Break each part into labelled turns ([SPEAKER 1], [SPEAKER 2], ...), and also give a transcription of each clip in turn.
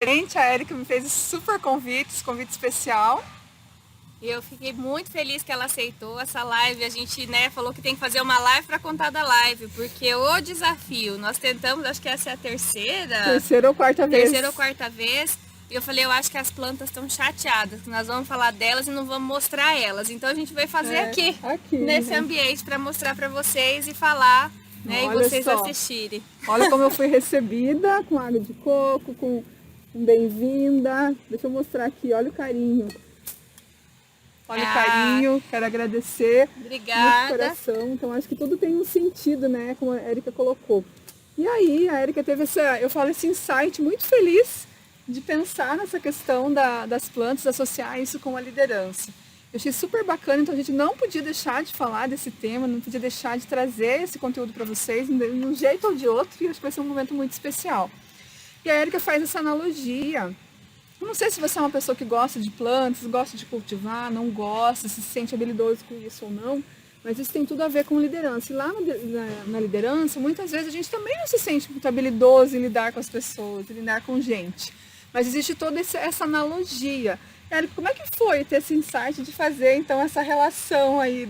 [SPEAKER 1] A Érica me fez super convite especial.
[SPEAKER 2] E eu fiquei muito feliz que ela aceitou essa live. A gente, né, falou que tem que fazer uma live para contar da live, porque o desafio, nós tentamos, acho que essa é a
[SPEAKER 1] Terceira ou quarta vez.
[SPEAKER 2] Terceira ou quarta vez. E eu falei, eu acho que as plantas estão chateadas, que nós vamos falar delas e não vamos mostrar elas. Então a gente vai fazer aqui nesse ambiente para mostrar para vocês e falar, né,
[SPEAKER 1] olha
[SPEAKER 2] e vocês
[SPEAKER 1] só.
[SPEAKER 2] assistirem.
[SPEAKER 1] Olha como eu fui recebida com água de coco, com um bem-vinda. Deixa eu mostrar aqui, olha o carinho. Olha o carinho, quero agradecer.
[SPEAKER 2] Obrigada.
[SPEAKER 1] No coração. Então acho que tudo tem um sentido, né? Como a Érica colocou. E aí a Érica teve esse insight muito feliz de pensar nessa questão das plantas, associar isso com a liderança. Eu achei super bacana, então a gente não podia deixar de falar desse tema, não podia deixar de trazer esse conteúdo para vocês, de um jeito ou de outro, e acho que vai ser um momento muito especial. E a Érica faz essa analogia. Eu não sei se você é uma pessoa que gosta de plantas, gosta de cultivar, não gosta, se sente habilidoso com isso ou não, mas isso tem tudo a ver com liderança. E lá na liderança, muitas vezes a gente também não se sente muito habilidoso em lidar com as pessoas, em lidar com gente. Mas existe toda essa analogia. Érica, como é que foi ter esse insight de fazer, então, essa relação aí,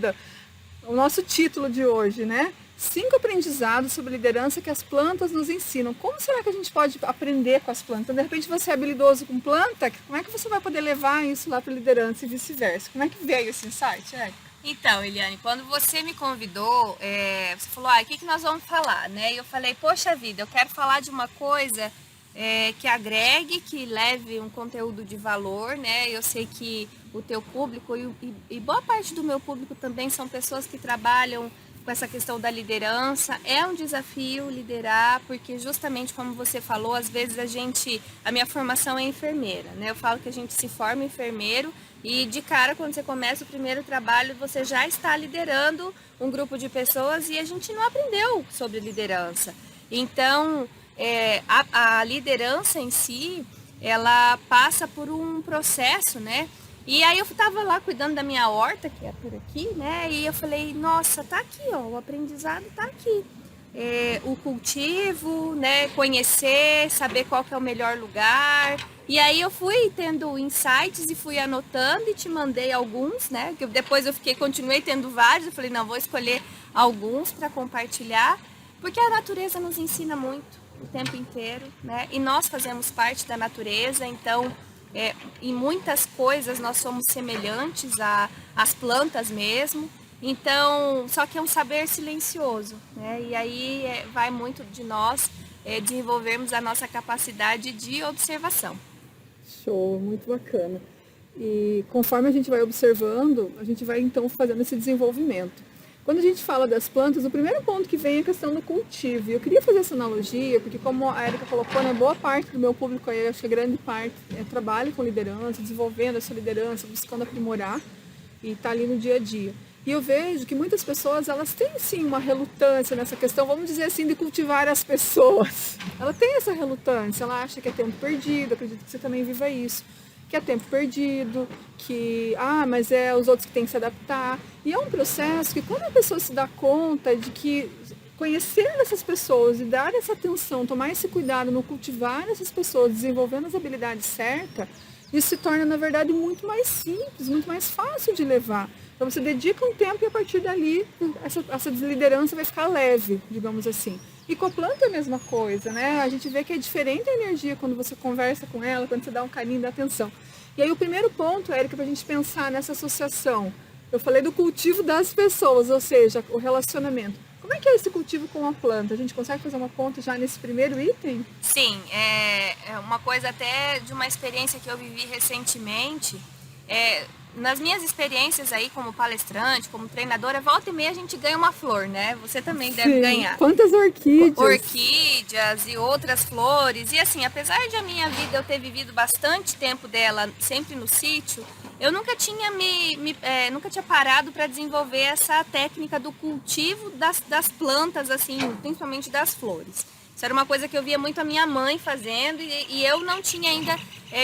[SPEAKER 1] o nosso título de hoje, né? 5 aprendizados sobre liderança que as plantas nos ensinam. Como será que a gente pode aprender com as plantas? De repente você é habilidoso com planta, como é que você vai poder levar isso lá para a liderança e vice-versa? Como é que veio esse insight, Érica?
[SPEAKER 2] Então, Eliane, quando você me convidou, você falou, o que nós vamos falar, né? E eu falei, poxa vida, eu quero falar de uma coisa que agregue, que leve um conteúdo de valor, né? Eu sei que o teu público e boa parte do meu público também são pessoas que trabalham com essa questão da liderança. É um desafio liderar, porque justamente como você falou, às vezes a minha formação é enfermeira, né? Eu falo que a gente se forma enfermeiro e de cara, quando você começa o primeiro trabalho, você já está liderando um grupo de pessoas e a gente não aprendeu sobre liderança. Então, a liderança em si, ela passa por um processo, né? E aí eu estava lá cuidando da minha horta, que é por aqui, né? E eu falei, nossa, tá aqui, ó, o aprendizado tá aqui. O cultivo, né? Conhecer, saber qual que é o melhor lugar. E aí eu fui tendo insights e fui anotando e te mandei alguns, né? Que depois continuei tendo vários. Eu falei, não, vou escolher alguns para compartilhar, porque a natureza nos ensina muito o tempo inteiro, né? E nós fazemos parte da natureza, então em muitas coisas nós somos semelhantes às plantas mesmo. Então, só que é um saber silencioso, né? E aí vai muito de nós desenvolvermos a nossa capacidade de observação.
[SPEAKER 1] Show, muito bacana. E conforme a gente vai observando, a gente vai então fazendo esse desenvolvimento. Quando a gente fala das plantas, o primeiro ponto que vem é a questão do cultivo. E eu queria fazer essa analogia, porque como a Érica colocou, né, boa parte do meu público aí, acho que a grande parte, trabalha com liderança, desenvolvendo essa liderança, buscando aprimorar e está ali no dia a dia. E eu vejo que muitas pessoas, elas têm sim uma relutância nessa questão, vamos dizer assim, de cultivar as pessoas. Ela tem essa relutância, ela acha que é tempo perdido, acredito que você também viva isso, que é tempo perdido, que, mas é os outros que têm que se adaptar. E é um processo que quando a pessoa se dá conta de que conhecer essas pessoas e dar essa atenção, tomar esse cuidado no cultivar essas pessoas, desenvolvendo as habilidades certas, isso se torna, na verdade, muito mais simples, muito mais fácil de levar. Então você dedica um tempo e a partir dali essa liderança vai ficar leve, digamos assim. E com a planta é a mesma coisa, né? A gente vê que é diferente a energia quando você conversa com ela, quando você dá um carinho, dá atenção. E aí o primeiro ponto, Érica, para a gente pensar nessa associação. Eu falei do cultivo das pessoas, ou seja, o relacionamento. Como é que é esse cultivo com a planta? A gente consegue fazer uma ponta já nesse primeiro item?
[SPEAKER 2] Sim, é uma coisa até de uma experiência que eu vivi recentemente. Nas minhas experiências aí como palestrante, como treinadora, volta e meia a gente ganha uma flor, né? Você também deve ganhar.
[SPEAKER 1] Quantas orquídeas?
[SPEAKER 2] Orquídeas e outras flores. E assim, apesar de a minha vida eu ter vivido bastante tempo dela sempre no sítio, eu nunca tinha nunca tinha parado para desenvolver essa técnica do cultivo das plantas, assim, principalmente das flores. Isso era uma coisa que eu via muito a minha mãe fazendo e eu não tinha ainda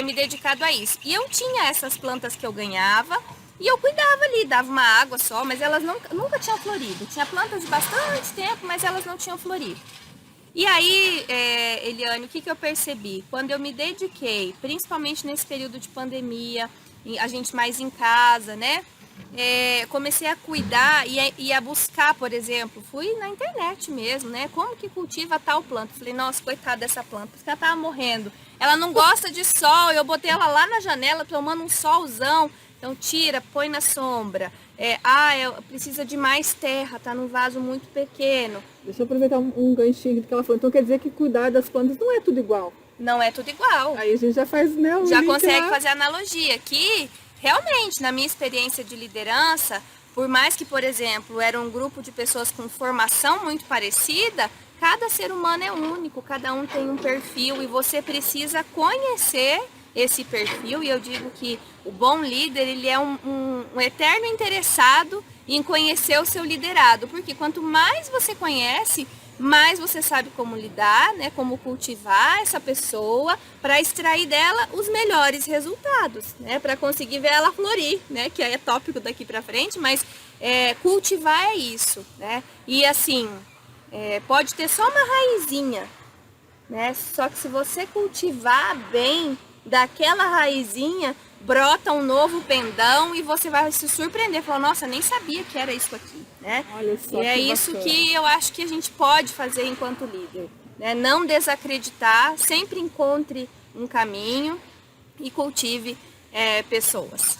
[SPEAKER 2] me dedicado a isso. E eu tinha essas plantas que eu ganhava e eu cuidava ali, dava uma água só, mas elas nunca tinham florido. Tinha plantas de bastante tempo, mas elas não tinham florido. E aí, Eliane, o que eu percebi? Quando eu me dediquei, principalmente nesse período de pandemia, a gente mais em casa, né? Comecei a cuidar e a buscar, por exemplo, fui na internet mesmo, né? Como que cultiva tal planta? Falei, nossa, coitada dessa planta, porque ela tava morrendo. Ela não gosta de sol, eu botei ela lá na janela tomando um solzão. Então tira, põe na sombra. Precisa de mais terra, tá num vaso muito pequeno.
[SPEAKER 1] Deixa eu aproveitar um ganchinho que ela falou. Então quer dizer que cuidar das plantas não é tudo igual?
[SPEAKER 2] Não é tudo igual.
[SPEAKER 1] Aí a gente já faz, né,
[SPEAKER 2] já consegue fazer analogia. Que realmente, na minha experiência de liderança, por mais que, por exemplo, era um grupo de pessoas com formação muito parecida, cada ser humano é único, cada um tem um perfil e você precisa conhecer esse perfil. E eu digo que o bom líder, ele é um eterno interessado em conhecer o seu liderado, porque quanto mais você conhece, mais você sabe como lidar, né, como cultivar essa pessoa para extrair dela os melhores resultados, né, para conseguir ver ela florir, né, que é tópico daqui para frente, mas cultivar é isso, né, e assim, pode ter só uma raizinha, né, só que se você cultivar bem daquela raizinha, brota um novo pendão e você vai se surpreender, falar, nossa, nem sabia que era isso aqui, né?
[SPEAKER 1] Olha só,
[SPEAKER 2] e é isso que eu acho que a gente pode fazer enquanto líder, né? Não desacreditar, sempre encontre um caminho e cultive pessoas.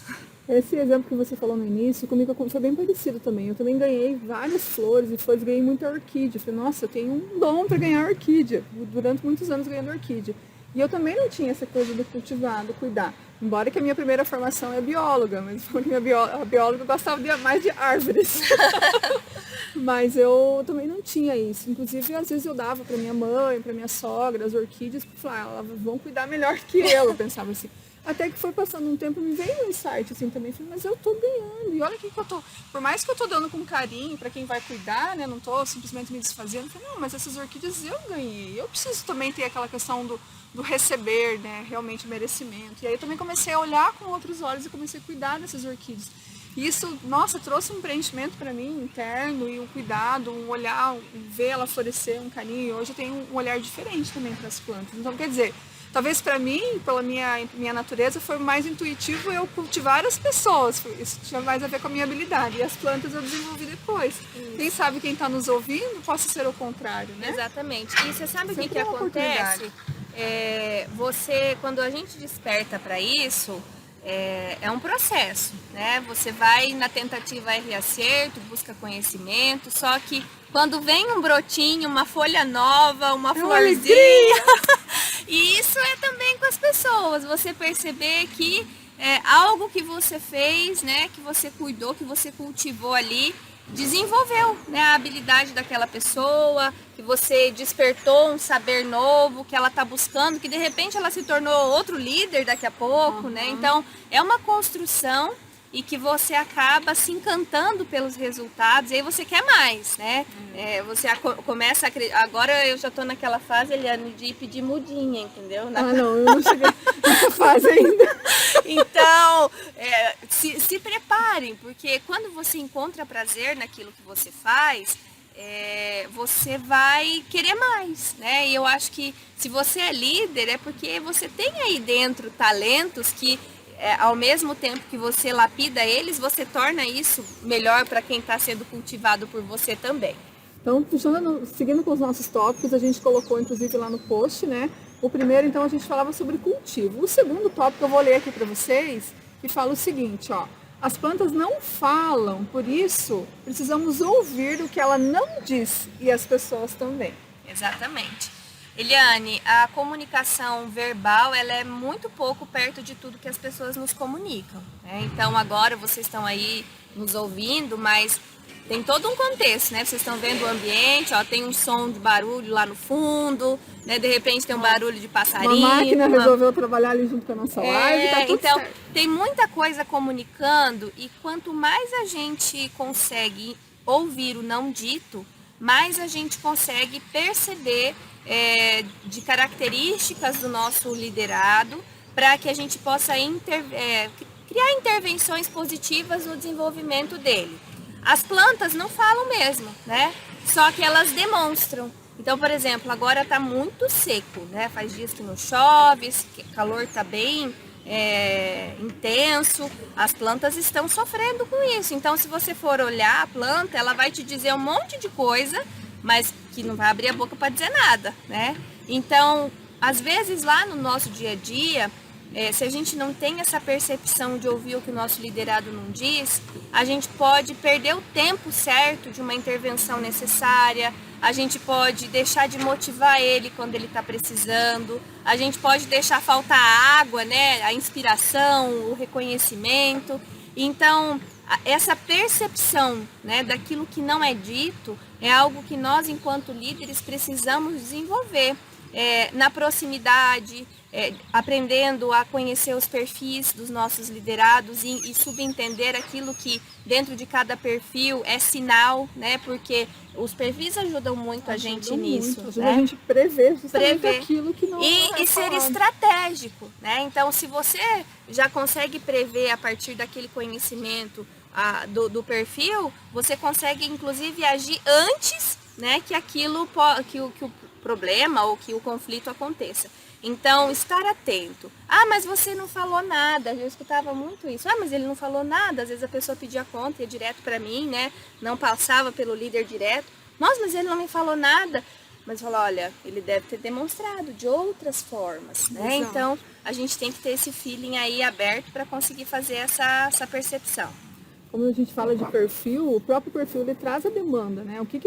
[SPEAKER 1] Esse exemplo que você falou no início, comigo foi bem parecido também. Eu também ganhei várias flores e ganhei muita orquídea. Eu falei, nossa, eu tenho um dom para ganhar orquídea. Durante muitos anos ganhando orquídea. E eu também não tinha essa coisa do cultivar, do cuidar. Embora que a minha primeira formação é bióloga, mas a bióloga gostava mais de árvores. Mas eu também não tinha isso. Inclusive, às vezes eu dava para minha mãe, para minha sogra, as orquídeas, porque elas vão cuidar melhor que eu pensava assim. Até que foi passando um tempo, me veio um insight assim também, falei, mas eu tô ganhando, e olha que eu tô, por mais que eu tô dando com carinho para quem vai cuidar, né, não tô simplesmente me desfazendo, falei, não, mas essas orquídeas eu ganhei, eu preciso também ter aquela questão do receber, né, realmente merecimento, e aí eu também comecei a olhar com outros olhos e comecei a cuidar dessas orquídeas. E isso, nossa, trouxe um preenchimento para mim interno e um cuidado, um olhar, ver ela florescer, um carinho, e hoje eu tenho um olhar diferente também para as plantas, então quer dizer, talvez para mim, pela minha natureza, foi mais intuitivo eu cultivar as pessoas. Isso tinha mais a ver com a minha habilidade. E as plantas eu desenvolvi depois. Isso. Quem sabe quem está nos ouvindo possa ser o contrário, né?
[SPEAKER 2] Exatamente. E você sabe o que acontece? Quando a gente desperta para isso, é um processo, né? Você vai na tentativa erro e acerto, busca conhecimento, só que quando vem um brotinho, uma folha nova, uma florzinha, e isso é também com as pessoas, você perceber que algo que você fez, né, que você cuidou, que você cultivou ali, desenvolveu, né, a habilidade daquela pessoa, que você despertou um saber novo, que ela está buscando, que de repente ela se tornou outro líder daqui a pouco, né? Então é uma construção e que você acaba se encantando pelos resultados, e aí você quer mais, né? Você começa a... Agora eu já estou naquela fase, Eliane, de pedir mudinha, entendeu?
[SPEAKER 1] Não, eu não cheguei nessa fase ainda.
[SPEAKER 2] Então, se preparem, porque quando você encontra prazer naquilo que você faz, você vai querer mais, né? E eu acho que se você é líder, é porque você tem aí dentro talentos que... ao mesmo tempo que você lapida eles, você torna isso melhor para quem está sendo cultivado por você também.
[SPEAKER 1] Então, seguindo com os nossos tópicos, a gente colocou inclusive lá no post, né? O primeiro, então, a gente falava sobre cultivo. O segundo tópico eu vou ler aqui para vocês, que fala o seguinte, ó. As plantas não falam, por isso precisamos ouvir o que ela não diz, e as pessoas também.
[SPEAKER 2] Exatamente. Eliane, a comunicação verbal, ela é muito pouco perto de tudo que as pessoas nos comunicam, né? Então agora vocês estão aí nos ouvindo, mas tem todo um contexto, né? Vocês estão vendo o ambiente, ó, tem um som de barulho lá no fundo, né? De repente tem um barulho de passarinho.
[SPEAKER 1] Uma máquina resolveu trabalhar ali junto com a nossa live, tá tudo
[SPEAKER 2] então,
[SPEAKER 1] certo.
[SPEAKER 2] Tem muita coisa comunicando, e quanto mais a gente consegue ouvir o não dito, mais a gente consegue perceber de características do nosso liderado, para que a gente possa criar intervenções positivas no desenvolvimento dele. As plantas não falam mesmo, né? Só que elas demonstram. Então, por exemplo, agora está muito seco, né? Faz dias que não chove, esse calor está bem intenso, as plantas estão sofrendo com isso. Então, se você for olhar a planta, ela vai te dizer um monte de coisa, mas que não vai abrir a boca para dizer nada, né? Então, às vezes lá no nosso dia a dia, se a gente não tem essa percepção de ouvir o que o nosso liderado não diz, a gente pode perder o tempo certo de uma intervenção necessária, a gente pode deixar de motivar ele quando ele está precisando, a gente pode deixar faltar a água, né? A inspiração, o reconhecimento. Então, essa percepção, né, daquilo que não é dito é algo que nós, enquanto líderes, precisamos desenvolver. Na proximidade, aprendendo a conhecer os perfis dos nossos liderados e subentender aquilo que dentro de cada perfil é sinal, né? Porque os perfis ajudam muito a gente nisso.
[SPEAKER 1] Ajuda
[SPEAKER 2] né?
[SPEAKER 1] a gente prever justamente aquilo que não é
[SPEAKER 2] E ser
[SPEAKER 1] falado.
[SPEAKER 2] estratégico, né? Então, se você já consegue prever a partir daquele conhecimento do perfil, você consegue inclusive agir antes, né, que aquilo que o problema ou que o conflito aconteça. Então, estar atento. Mas você não falou nada. Eu escutava muito isso. Mas ele não falou nada. Às vezes a pessoa pedia conta, ia direto para mim, né? Não passava pelo líder direto. Nossa, mas ele não me falou nada. Mas falou, olha, ele deve ter demonstrado de outras formas, né?
[SPEAKER 1] Exato.
[SPEAKER 2] Então, a gente tem que ter esse feeling aí aberto para conseguir fazer essa percepção.
[SPEAKER 1] Como a gente fala de perfil, o próprio perfil ele traz a demanda, né? O que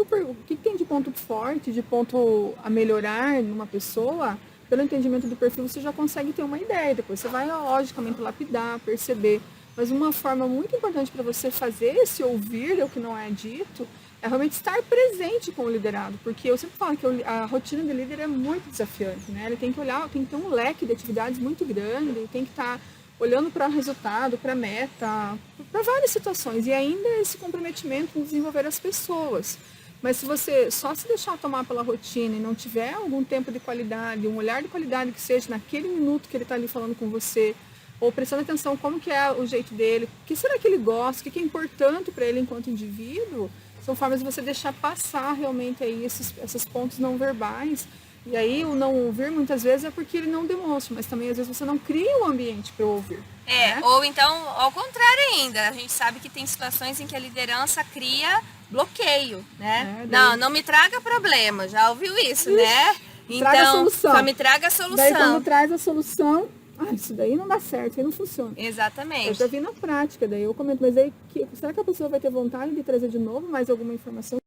[SPEAKER 1] tem de ponto forte, de ponto a melhorar numa pessoa, pelo entendimento do perfil você já consegue ter uma ideia. Depois você vai, logicamente, lapidar, perceber. Mas uma forma muito importante para você fazer esse ouvir o que não é dito é realmente estar presente com o liderado. Porque eu sempre falo que a rotina do líder é muito desafiante, né? Ele tem que olhar, tem que ter um leque de atividades muito grande, ele tem que estar olhando para o resultado, para a meta, para várias situações. E ainda esse comprometimento em desenvolver as pessoas. Mas se você só se deixar tomar pela rotina e não tiver algum tempo de qualidade, um olhar de qualidade que seja naquele minuto que ele está ali falando com você, ou prestando atenção como que é o jeito dele, o que será que ele gosta, o que é importante para ele enquanto indivíduo, são formas de você deixar passar realmente aí esses pontos não verbais. E aí o não ouvir muitas vezes é porque ele não demonstra, mas também às vezes você não cria um ambiente para ouvir. Né?
[SPEAKER 2] Ou então, ao contrário ainda, a gente sabe que tem situações em que a liderança cria bloqueio, né? Não me traga problema, já ouviu isso, né?
[SPEAKER 1] Traga a
[SPEAKER 2] Então,
[SPEAKER 1] solução.
[SPEAKER 2] só me traga a solução.
[SPEAKER 1] Daí quando traz a solução, isso daí não dá certo, isso aí não funciona.
[SPEAKER 2] Exatamente.
[SPEAKER 1] Eu já vi na prática, daí eu comento, mas aí será que a pessoa vai ter vontade de trazer de novo mais alguma informação?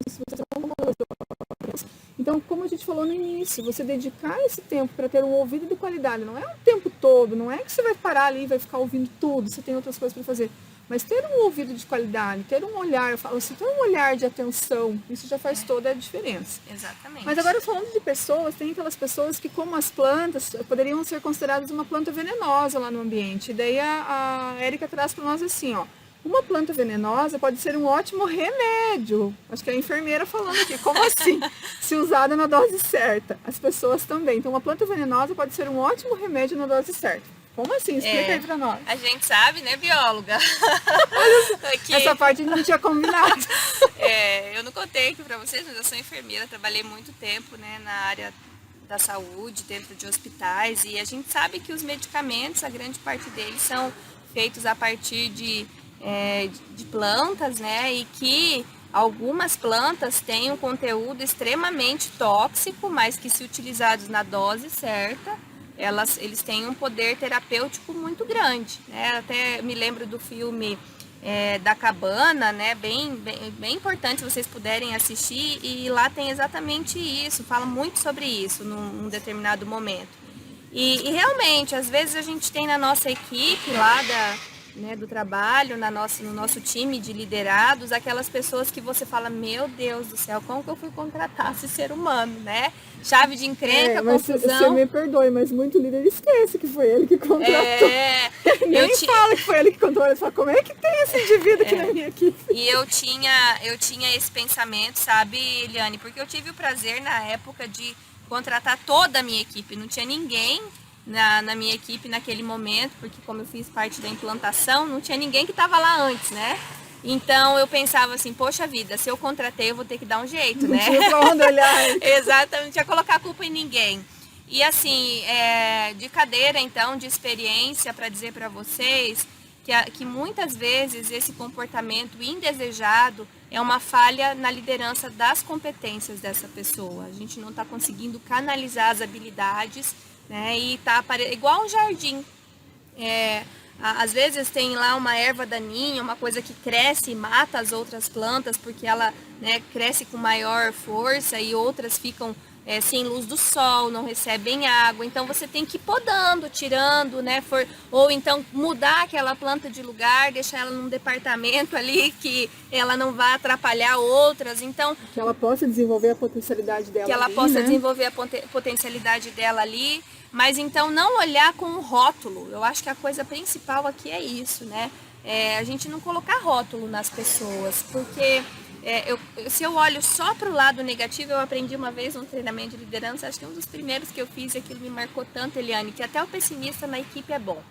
[SPEAKER 1] Então, como a gente falou no início, você dedicar esse tempo para ter um ouvido de qualidade, não é o tempo todo, não é que você vai parar ali e vai ficar ouvindo tudo, você tem outras coisas para fazer, mas ter um ouvido de qualidade, ter um olhar, eu falo assim, ter um olhar de atenção, isso já faz toda a diferença.
[SPEAKER 2] Exatamente.
[SPEAKER 1] Mas agora falando de pessoas, tem aquelas pessoas que, como as plantas, poderiam ser consideradas uma planta venenosa lá no ambiente. E daí a Érica traz para nós assim, uma planta venenosa pode ser um ótimo remédio. Acho que é a enfermeira falando aqui. Como assim? Se usada na dose certa. As pessoas também. Então, uma planta venenosa pode ser um ótimo remédio na dose certa. Como assim? Explica aí pra nós.
[SPEAKER 2] A gente sabe, né, bióloga?
[SPEAKER 1] Essa parte a gente não tinha combinado.
[SPEAKER 2] Eu não contei aqui pra vocês, mas eu sou enfermeira. Trabalhei muito tempo, né, na área da saúde, dentro de hospitais. E a gente sabe que os medicamentos, a grande parte deles são feitos a partir de plantas, né? E que algumas plantas têm um conteúdo extremamente tóxico, mas que se utilizados na dose certa, eles têm um poder terapêutico muito grande, né? Até me lembro do filme da Cabana, né? Bem importante se vocês puderem assistir, e lá tem exatamente isso, fala muito sobre isso num determinado momento. E realmente, às vezes a gente tem na nossa equipe lá do trabalho, no nosso time de liderados, aquelas pessoas que você fala, meu Deus do céu, como que eu fui contratar esse ser humano, né? Chave de encrenca, confusão.
[SPEAKER 1] Você me perdoe, mas muito líder esquece que foi ele que contratou. Nem fala que foi ele que contratou, ele fala, como é que tem esse indivíduo aqui na minha equipe?
[SPEAKER 2] E eu tinha esse pensamento, sabe, Eliane, porque eu tive o prazer na época de contratar toda a minha equipe, não tinha ninguém na minha equipe naquele momento, porque como eu fiz parte da implantação, não tinha ninguém que estava lá antes, né? Então eu pensava assim, poxa vida, se eu contratei eu vou ter que dar um jeito,
[SPEAKER 1] Não
[SPEAKER 2] né?
[SPEAKER 1] tinha pra onde olhar.
[SPEAKER 2] Exatamente, não tinha colocar a culpa em ninguém. E assim, de cadeira então, de experiência, para dizer para vocês que muitas vezes esse comportamento indesejado é uma falha na liderança das competências dessa pessoa. A gente não está conseguindo canalizar as habilidades, né? E tá igual um jardim. Às vezes tem lá uma erva daninha, uma coisa que cresce e mata as outras plantas porque ela, né, cresce com maior força e outras ficam sem luz do sol, não recebem água. Então você tem que ir podando, tirando, né? Ou então mudar aquela planta de lugar, deixar ela num departamento ali que ela não vai atrapalhar outras. Então
[SPEAKER 1] Que ela possa desenvolver a potencialidade dela.
[SPEAKER 2] Que ela
[SPEAKER 1] ali,
[SPEAKER 2] possa
[SPEAKER 1] né?
[SPEAKER 2] desenvolver a potencialidade dela ali. Mas então não olhar com o rótulo. Eu acho que a coisa principal aqui é isso, né? A gente não colocar rótulo nas pessoas, porque se eu olho só para o lado negativo, eu aprendi uma vez num treinamento de liderança, acho que um dos primeiros que eu fiz, aquilo me marcou tanto, Eliane, que até o pessimista na equipe é bom.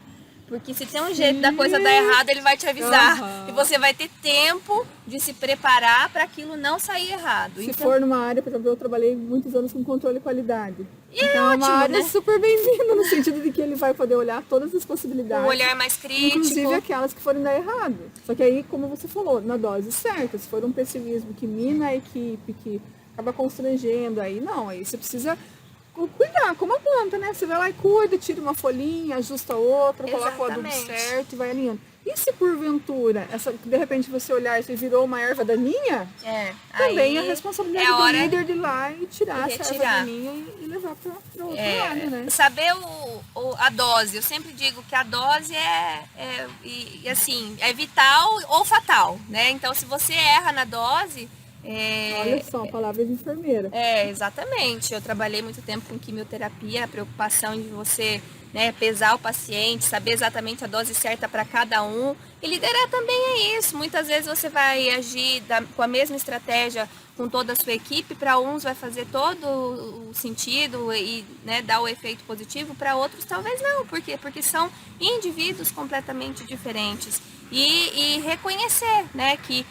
[SPEAKER 2] Porque se tem um jeito da coisa dar errado, ele vai te avisar.
[SPEAKER 1] Uhum.
[SPEAKER 2] E você vai ter tempo de se preparar para aquilo não sair errado.
[SPEAKER 1] Se for numa área, por exemplo, eu trabalhei muitos anos com controle de qualidade.
[SPEAKER 2] E
[SPEAKER 1] então é
[SPEAKER 2] ótimo,
[SPEAKER 1] uma área
[SPEAKER 2] né?
[SPEAKER 1] super bem-vinda, no sentido de que ele vai poder olhar todas as possibilidades.
[SPEAKER 2] Um olhar mais crítico.
[SPEAKER 1] Inclusive aquelas que forem dar errado. Só que aí, como você falou, na dose certa. Se for um pessimismo que mina a equipe, que acaba constrangendo, aí não. Aí você precisa cuidar, como a planta, né? Você vai lá e cuida, tira uma folhinha, ajusta outra, coloca o adubo certo e vai alinhando. E se porventura, de repente você olhar e você virou uma erva daninha, também é responsabilidade do líder de ir lá e tirar essa erva daninha e levar para outro lado, né?
[SPEAKER 2] Saber a dose. Eu sempre digo que a dose assim, é vital ou fatal, né? Então se você erra na dose...
[SPEAKER 1] Olha só, a palavra de enfermeira.
[SPEAKER 2] Exatamente. Eu trabalhei muito tempo com quimioterapia, a preocupação de você, né, pesar o paciente, saber exatamente a dose certa para cada um. E liderar também é isso. Muitas vezes você vai agir com a mesma estratégia com toda a sua equipe, para uns vai fazer todo o sentido e, né, dar o efeito positivo, para outros talvez não. Por quê? Porque são indivíduos completamente diferentes. E reconhecer, né, que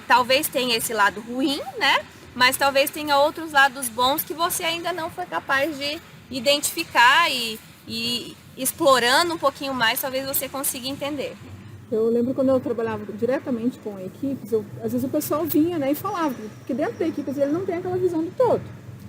[SPEAKER 2] talvez tenha esse lado ruim, né, mas talvez tenha outros lados bons que você ainda não foi capaz de identificar e explorando um pouquinho mais, talvez você consiga entender.
[SPEAKER 1] Eu lembro quando eu trabalhava diretamente com equipes, às vezes o pessoal vinha, né, e falava, porque dentro da equipe ele não tem aquela visão do todo.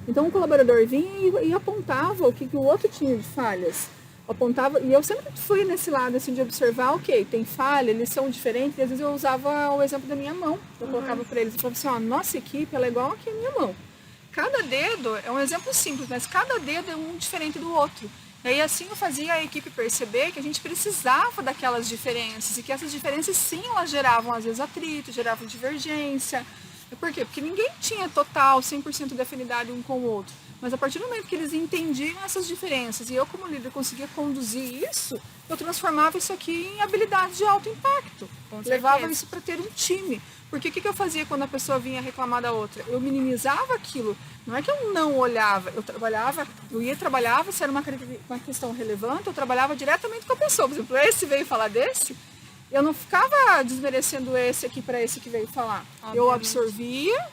[SPEAKER 1] Então o colaborador vinha e apontava o que o outro tinha de falhas. Apontava, e eu sempre fui nesse lado assim, de observar, ok, tem falha, eles são diferentes, e às vezes eu usava o exemplo da minha mão. Eu colocava para eles e falava assim, ó, nossa equipe ela é igual aqui a minha mão. Cada dedo é um exemplo simples, mas cada dedo é um diferente do outro. E aí assim eu fazia a equipe perceber que a gente precisava daquelas diferenças e que essas diferenças sim, elas geravam às vezes atrito, geravam divergência. Por quê? Porque ninguém tinha total, 100% de afinidade um com o outro. Mas a partir do momento que eles entendiam essas diferenças e eu como líder conseguia conduzir isso, eu transformava isso aqui em habilidades de alto impacto. Levava isso para ter um time. Porque o que eu fazia quando a pessoa vinha reclamar da outra? Eu minimizava aquilo. Não é que eu não olhava, trabalhava, se era uma questão relevante, eu trabalhava diretamente com a pessoa. Por exemplo, esse veio falar desse, eu não ficava desmerecendo esse aqui para esse que veio falar. Obviamente. Eu absorvia,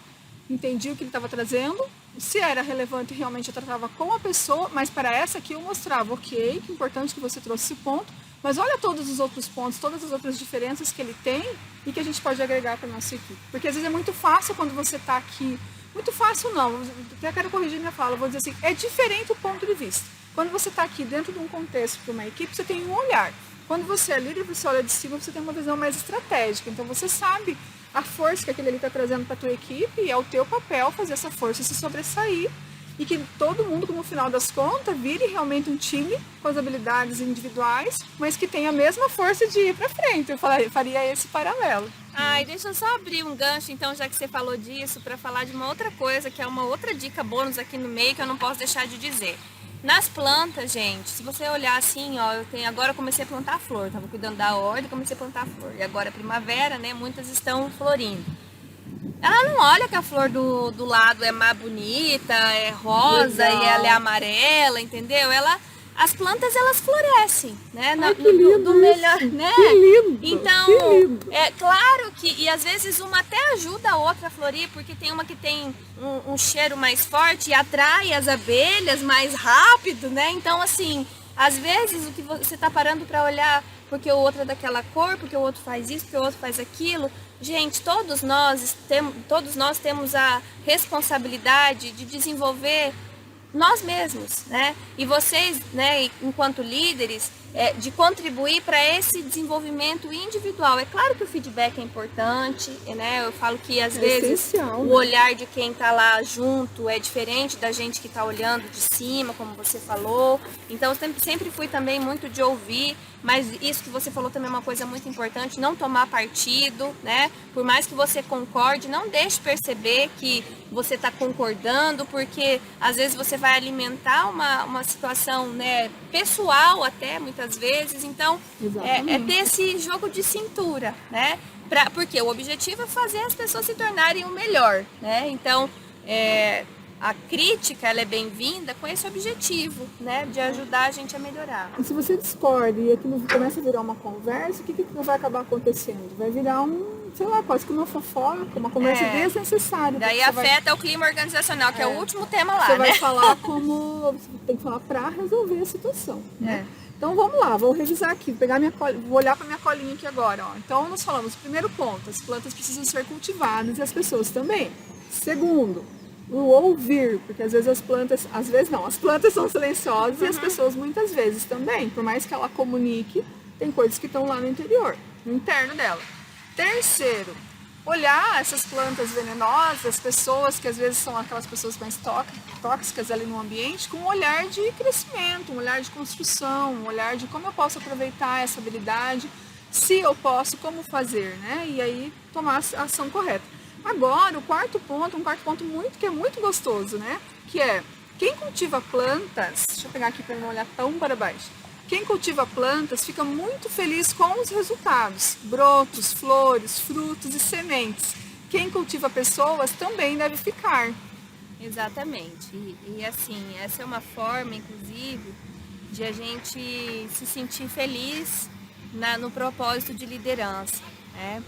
[SPEAKER 1] entendia o que ele estava trazendo, se era relevante realmente eu tratava com a pessoa, mas para essa aqui eu mostrava, ok, que importante que você trouxe esse ponto, mas olha todos os outros pontos, todas as outras diferenças que ele tem e que a gente pode agregar para a nossa equipe. Porque às vezes é muito fácil quando você está aqui, muito fácil não, até quero corrigir minha fala, vou dizer assim, é diferente o ponto de vista. Quando você está aqui dentro de um contexto de uma equipe, você tem um olhar. Quando você é líder, você olha de cima, você tem uma visão mais estratégica. Então você sabe a força que aquele ali está trazendo para a tua equipe e é o teu papel fazer essa força se sobressair e que todo mundo, no final das contas, vire realmente um time com as habilidades individuais, mas que tenha a mesma força de ir para frente. Eu faria esse paralelo.
[SPEAKER 2] Ai, deixa eu só abrir um gancho, então, já que você falou disso, para falar de uma outra coisa, que é uma outra dica bônus aqui no meio que eu não posso deixar de dizer. Nas plantas, gente, se você olhar assim, ó, agora eu comecei a plantar flor, tava cuidando da horta e comecei a plantar flor. E agora é primavera, né? Muitas estão florindo. Ela não olha que a flor do lado é mais bonita, é rosa. Legal. E ela é amarela, entendeu? as plantas elas florescem, né?
[SPEAKER 1] Ai, que lindo
[SPEAKER 2] do melhor, né?
[SPEAKER 1] Que lindo,
[SPEAKER 2] então,
[SPEAKER 1] que lindo.
[SPEAKER 2] é claro que, e às vezes uma até ajuda a outra a florir, porque tem uma que tem um cheiro mais forte e atrai as abelhas mais rápido, né? Então, assim, às vezes o que você está parando para olhar, porque o outro é daquela cor, porque o outro faz isso, porque o outro faz aquilo. Gente, todos nós temos a responsabilidade de desenvolver nós mesmos, né? E vocês, né, enquanto líderes, de contribuir para esse desenvolvimento individual. É claro que o feedback é importante, né? Eu falo que às vezes
[SPEAKER 1] essencial,
[SPEAKER 2] o olhar de quem está lá junto é diferente da gente que está olhando de cima, como você falou. Então eu sempre fui também muito de ouvir, mas isso que você falou também é uma coisa muito importante, não tomar partido, né? Por mais que você concorde, não deixe perceber que você está concordando, porque às vezes você vai alimentar uma situação, né, pessoal até, muitas vezes. Então, é ter esse jogo de cintura, né? Porque o objetivo é fazer as pessoas se tornarem o melhor, né? Então, a crítica, ela é bem-vinda com esse objetivo, né? De ajudar a gente a melhorar.
[SPEAKER 1] E se você discorda e aquilo começa a virar uma conversa, o que não vai acabar acontecendo? Vai virar sei lá, quase que uma fofoca, uma conversa desnecessária.
[SPEAKER 2] Daí afeta o clima organizacional, que é o último tema lá,
[SPEAKER 1] Você
[SPEAKER 2] né?
[SPEAKER 1] vai falar como... Você tem que falar para resolver a situação, né? Então vamos lá, vou revisar aqui, vou olhar para minha colinha aqui agora. Ó. Então nós falamos, primeiro ponto, as plantas precisam ser cultivadas e as pessoas também. Segundo, o ouvir, porque às vezes as plantas são silenciosas e as pessoas muitas vezes também, por mais que ela comunique, tem coisas que estão lá no interior, no interno dela. Terceiro, olhar essas plantas venenosas, as pessoas que às vezes são aquelas pessoas mais tóxicas ali no ambiente, com um olhar de crescimento, um olhar de construção, um olhar de como eu posso aproveitar essa habilidade, se eu posso, como fazer, né? E aí tomar a ação correta. Agora, um quarto ponto que é muito gostoso, né? Que é, quem cultiva plantas, deixa eu pegar aqui para não olhar tão para baixo. Quem cultiva plantas fica muito feliz com os resultados, brotos, flores, frutos e sementes. Quem cultiva pessoas também deve ficar.
[SPEAKER 2] Exatamente. E assim, essa é uma forma, inclusive, de a gente se sentir feliz no propósito de liderança, né?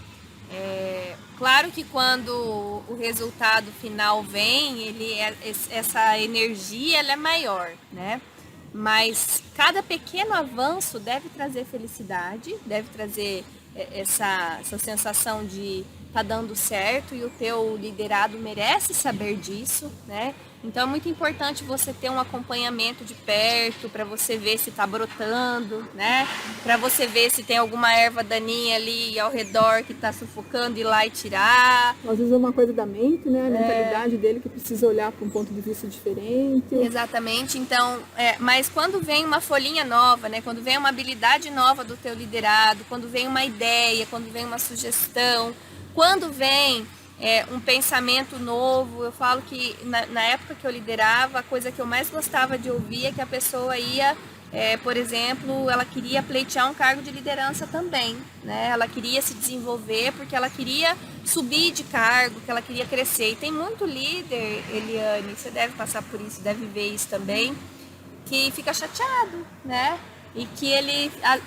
[SPEAKER 2] Claro que quando o resultado final vem, essa energia ela é maior, né? Mas cada pequeno avanço deve trazer felicidade, deve trazer essa sensação de tá dando certo e o teu liderado merece saber disso, né? Então é muito importante você ter um acompanhamento de perto para você ver se está brotando, né? Para você ver se tem alguma erva daninha ali ao redor que está sufocando, ir lá e tirar.
[SPEAKER 1] Às vezes é uma coisa da mente, né? A mentalidade dele que precisa olhar para um ponto de vista diferente.
[SPEAKER 2] Exatamente. Então, mas quando vem uma folhinha nova, né? Quando vem uma habilidade nova do teu liderado, quando vem uma ideia, quando vem uma sugestão, quando vem um pensamento novo, eu falo que na época que eu liderava, a coisa que eu mais gostava de ouvir é que a pessoa ia, por exemplo, ela queria pleitear um cargo de liderança também, né? Ela queria se desenvolver porque ela queria subir de cargo, que ela queria crescer. E tem muito líder, Eliane, você deve passar por isso, deve ver isso também, que fica chateado, né? E que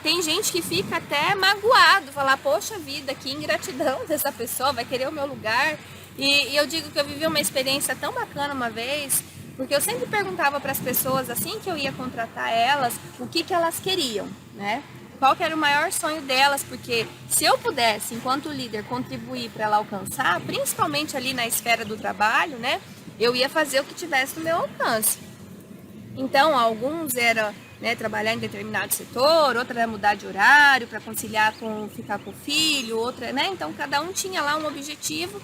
[SPEAKER 2] tem gente que fica até magoado, falar, poxa vida, que ingratidão dessa pessoa, vai querer o meu lugar. E eu digo que eu vivi uma experiência tão bacana uma vez, porque eu sempre perguntava para as pessoas, assim que eu ia contratar elas, o que elas queriam, né? Qual que era o maior sonho delas, porque se eu pudesse, enquanto líder, contribuir para ela alcançar, principalmente ali na esfera do trabalho, né? Eu ia fazer o que tivesse no meu alcance. Então, alguns eram trabalhar em determinado setor, outra era mudar de horário para conciliar com ficar com o filho, outra, né? Então, cada um tinha lá um objetivo.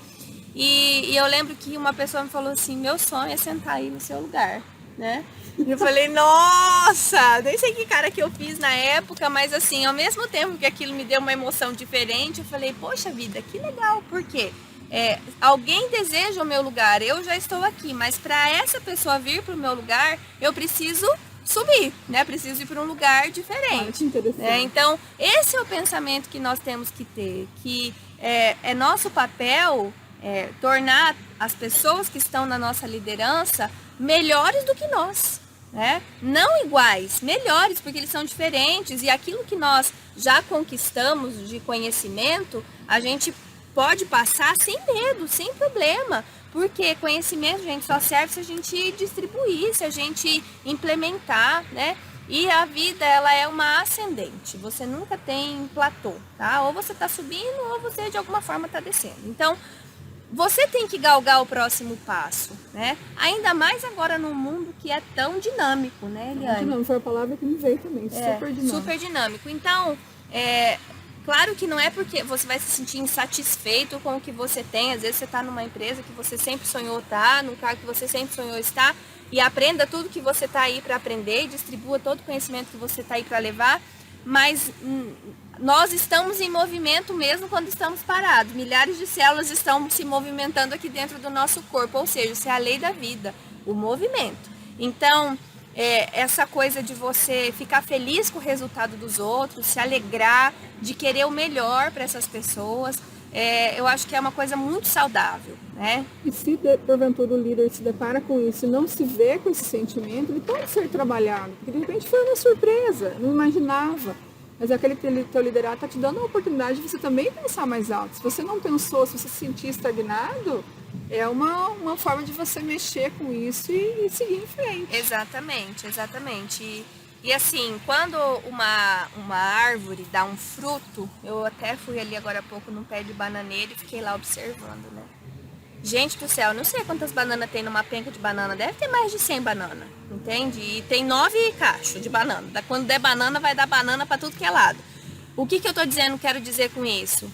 [SPEAKER 2] E eu lembro que uma pessoa me falou assim, meu sonho é sentar aí no seu lugar, né? E eu falei, nossa, nem sei que cara que eu fiz na época, mas assim, ao mesmo tempo que aquilo me deu uma emoção diferente, eu falei, poxa vida, que legal, por quê? Alguém deseja o meu lugar, eu já estou aqui, mas para essa pessoa vir para o meu lugar, eu preciso subir, né? Preciso ir para um lugar diferente. Então, esse é o pensamento que nós temos que ter, que é nosso papel tornar as pessoas que estão na nossa liderança melhores do que nós. né? Não iguais, melhores, porque eles são diferentes e aquilo que nós já conquistamos de conhecimento, a gente pode passar sem medo, sem problema, porque conhecimento, gente, só serve se a gente distribuir, se a gente implementar, né? E a vida, ela é uma ascendente, você nunca tem platô, tá? Ou você está subindo ou você de alguma forma está descendo. Então, você tem que galgar o próximo passo, né? Ainda mais agora num mundo que é tão dinâmico, né, Eliane?
[SPEAKER 1] Dinâmico foi a palavra que me veio também, super dinâmico.
[SPEAKER 2] Super dinâmico. Então, claro que não é porque você vai se sentir insatisfeito com o que você tem. Às vezes você está numa empresa que você sempre sonhou estar, num cargo que você sempre sonhou estar, e aprenda tudo que você está aí para aprender e distribua todo o conhecimento que você está aí para levar, mas nós estamos em movimento mesmo quando estamos parados. Milhares de células estão se movimentando aqui dentro do nosso corpo, ou seja, isso é a lei da vida, o movimento. Então, essa coisa de você ficar feliz com o resultado dos outros, se alegrar, de querer o melhor para essas pessoas, eu acho que é uma coisa muito saudável, né?
[SPEAKER 1] E se porventura o líder se depara com isso e não se vê com esse sentimento, ele pode ser trabalhado, porque de repente foi uma surpresa, não imaginava. Mas aquele teu liderado está te dando a oportunidade de você também pensar mais alto. Se você não pensou, se você se sentir estagnado, é uma forma de você mexer com isso e seguir em frente.
[SPEAKER 2] Exatamente, exatamente. E assim, quando uma árvore dá um fruto, eu até fui ali agora há pouco num pé de bananeira e fiquei lá observando, né? Gente do céu, não sei quantas bananas tem numa penca de banana, deve ter mais de 100 bananas, entende? E tem 9 cachos de banana. Quando der banana, vai dar banana para tudo que é lado. O que eu tô dizendo, quero dizer com isso?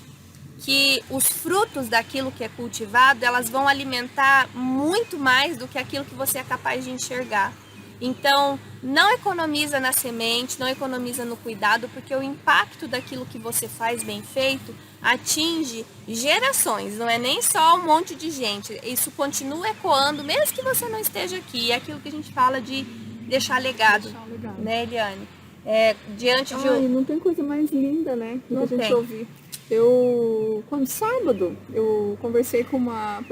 [SPEAKER 2] Que os frutos daquilo que é cultivado, elas vão alimentar muito mais do que aquilo que você é capaz de enxergar. Então, não economiza na semente, não economiza no cuidado, porque o impacto daquilo que você faz bem feito atinge gerações, não é nem só um monte de gente. Isso continua ecoando, mesmo que você não esteja aqui. É aquilo que a gente fala de deixar legado, né, Eliane? Diante de...
[SPEAKER 1] Não tem coisa mais linda, né, do que a gente ouvir. Sábado, eu conversei com uma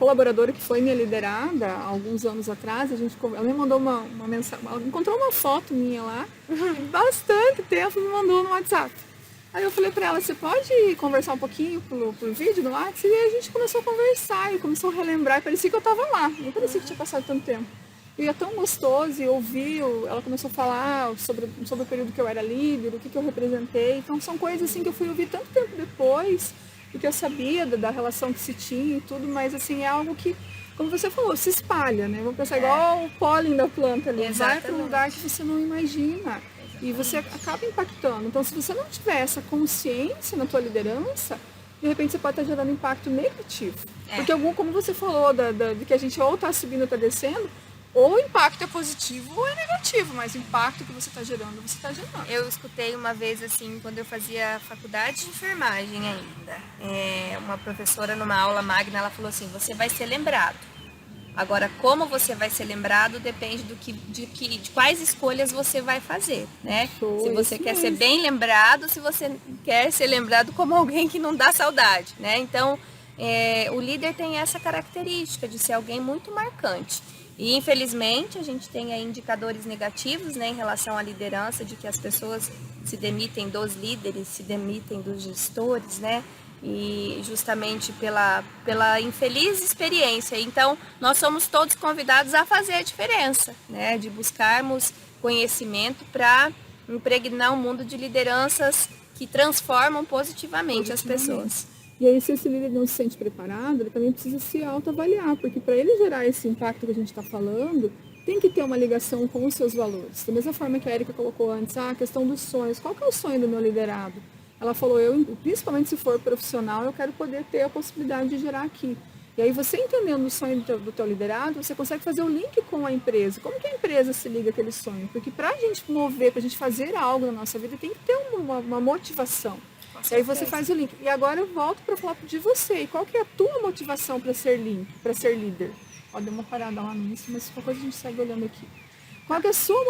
[SPEAKER 1] colaboradora que foi minha liderada há alguns anos atrás. Ela me mandou uma mensagem, ela encontrou uma foto minha lá, bastante tempo, me mandou no WhatsApp. Aí eu falei pra ela, você pode conversar um pouquinho por vídeo no WhatsApp? E a gente começou a conversar, e começou a relembrar, e parecia que eu tava lá, nem parecia que tinha passado tanto tempo. E é tão gostoso, e ouvir, ela começou a falar sobre o período que eu era líder, o que eu representei. Então são coisas assim que eu fui ouvir tanto tempo depois, porque eu sabia da relação que se tinha e tudo, mas assim, é algo que, como você falou, se espalha, né? Vamos pensar igual o pólen da planta ali, vai para um lugar que você não imagina. E você acaba impactando. Então, se você não tiver essa consciência na tua liderança, de repente você pode estar gerando impacto negativo. Porque como você falou, de que a gente ou está subindo ou está descendo, ou o impacto é positivo ou é negativo, mas o impacto que você está gerando, você está gerando.
[SPEAKER 2] Eu escutei uma vez, assim, quando eu fazia faculdade de enfermagem ainda, uma professora numa aula magna, ela falou assim, você vai ser lembrado. Agora, como você vai ser lembrado depende de quais escolhas você vai fazer, né? Se você quer ser bem lembrado, se você quer ser lembrado como alguém que não dá saudade, né? Então, o líder tem essa característica de ser alguém muito marcante. E, infelizmente, a gente tem aí indicadores negativos, né, em relação à liderança, de que as pessoas se demitem dos líderes, se demitem dos gestores, né? E justamente pela infeliz experiência. Então, nós somos todos convidados a fazer a diferença, né? De buscarmos conhecimento para impregnar um mundo de lideranças que transformam positivamente as pessoas.
[SPEAKER 1] E aí, se esse líder não se sente preparado, ele também precisa se autoavaliar, porque para ele gerar esse impacto que a gente está falando, tem que ter uma ligação com os seus valores. Da mesma forma que a Érica colocou antes, a questão dos sonhos. Qual que é o sonho do meu liderado? Ela falou, principalmente se for profissional, eu quero poder ter a possibilidade de gerar aqui. E aí você entendendo o sonho do teu liderado, você consegue fazer o link com a empresa. Como que a empresa se liga àquele sonho? Porque para a gente mover, para a gente fazer algo na nossa vida, tem que ter uma motivação. E aí você faz o link. E agora eu volto para falar de você. E qual que é a tua motivação para ser líder? Ó, deu uma parada lá no início, mas qualquer coisa a gente segue olhando aqui. Qual que é a sua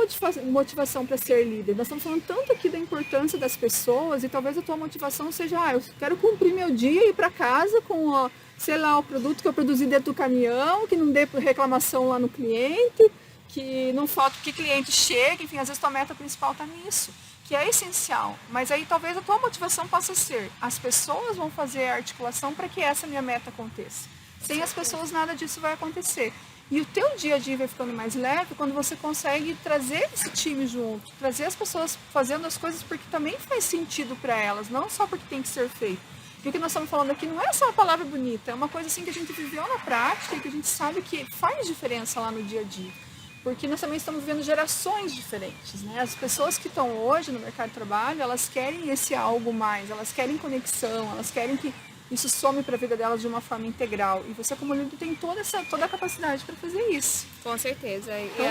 [SPEAKER 1] motivação para ser líder? Nós estamos falando tanto aqui da importância das pessoas e talvez a tua motivação seja, eu quero cumprir meu dia e ir para casa com, o produto que eu produzi dentro do caminhão, que não dê reclamação lá no cliente, que não falta que cliente chegue, enfim, às vezes tua meta principal está nisso, que é essencial. Mas aí talvez a tua motivação possa ser, as pessoas vão fazer a articulação para que essa minha meta aconteça. Sem as pessoas nada disso vai acontecer. E o teu dia a dia vai ficando mais leve quando você consegue trazer esse time junto, trazer as pessoas fazendo as coisas porque também faz sentido para elas, não só porque tem que ser feito. E o que nós estamos falando aqui não é só uma palavra bonita, é uma coisa assim que a gente viveu na prática e que a gente sabe que faz diferença lá no dia a dia. Porque nós também estamos vivendo gerações diferentes, né? As pessoas que estão hoje no mercado de trabalho, elas querem esse algo mais, elas querem conexão, elas querem que isso some para a vida delas de uma forma integral. E você, como líder, tem toda a capacidade para fazer isso.
[SPEAKER 2] Com certeza. Então,